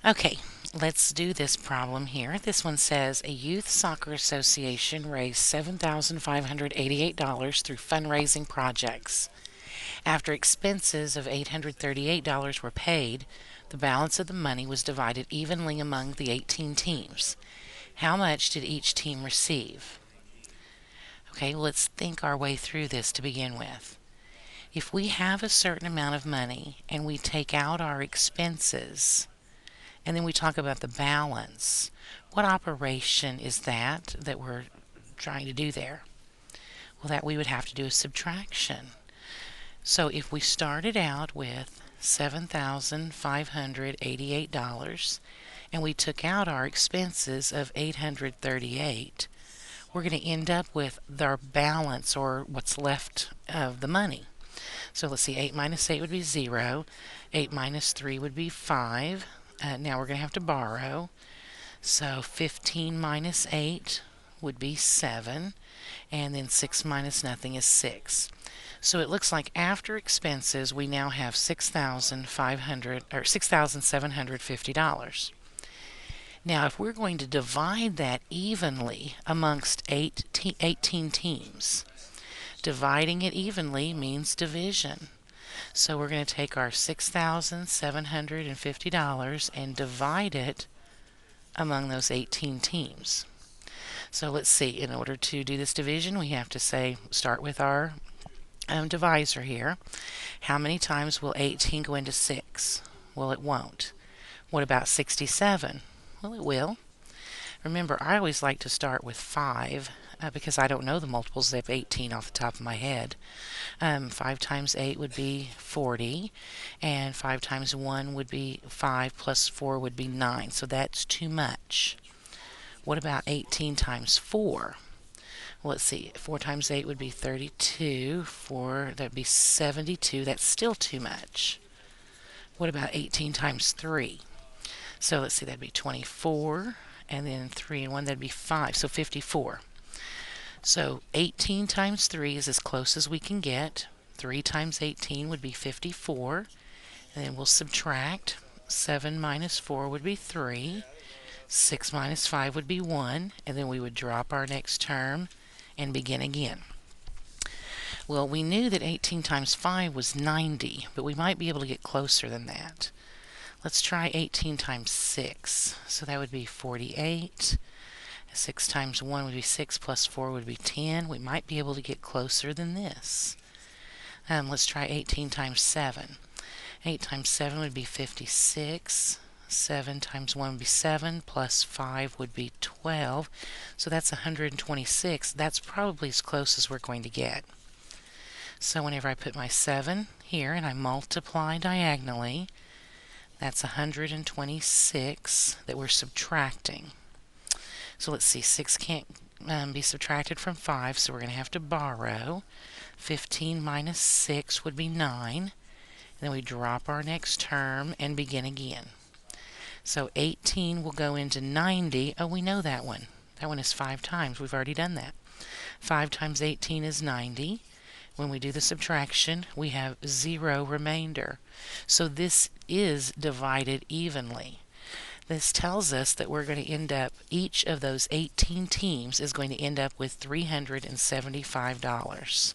Okay, let's do this problem here. This one says a youth soccer association raised $7,588 through fundraising projects. After expenses of $838 were paid, the balance of the money was divided evenly among the 18 teams. How much did each team receive? Okay, let's think our way through this to begin with. If we have a certain amount of money and we take out our expenses, and then we talk about the balance, what operation is that we're trying to do there? Well, that we would have to do a subtraction. So if we started out with $7,588 and we took out our expenses of $838, we're going to end up with our balance, or what's left of the money. So let's see, 8 minus 8 would be 0. 8 minus 3 would be 5. Now we're going to have to borrow. So 15 minus 8 would be 7. And then 6 minus nothing is 6. So it looks like after expenses we now have $6,750. Now if we're going to divide that evenly amongst 18 teams, dividing it evenly means division. So we're going to take our $6,750 and divide it among those 18 teams. So let's see, in order to do this division, we have to start with our divisor here. How many times will 18 go into 6? Well, it won't. What about 67? Well, it will. Remember, I always like to start with 5 because I don't know the multiples of 18 off the top of my head. 5 times 8 would be 40, and 5 times 1 would be 5, plus 4 would be 9, so that's too much. What about 18 times 4? Well, let's see, 4 times 8 would be 32, 4, that would be 72, that's still too much. What about 18 times 3? So let's see, that'd be 24, and then 3 and 1, that'd be 5, so 54. So 18 times 3 is as close as we can get. 3 times 18 would be 54. And then we'll subtract. 7 minus 4 would be 3. 6 minus 5 would be 1. And then we would drop our next term and begin again. Well, we knew that 18 times 5 was 90, but we might be able to get closer than that. Let's try 18 times 6. So that would be 48. 6 times 1 would be 6, plus 4 would be 10. We might be able to get closer than this. Let's try 18 times 7. 8 times 7 would be 56. 7 times 1 would be 7, plus 5 would be 12. So that's 126. That's probably as close as we're going to get. So whenever I put my 7 here and I multiply diagonally, that's 126 that we're subtracting. So let's see, 6 can't be subtracted from 5, so we're going to have to borrow. 15 minus 6 would be 9. And then we drop our next term and begin again. So 18 will go into 90. Oh, we know that one. That one is 5 times. We've already done that. 5 times 18 is 90. When we do the subtraction, we have 0 remainder. So this is divided evenly. This tells us that we're going to end up, each of those 18 teams is going to end up with $375.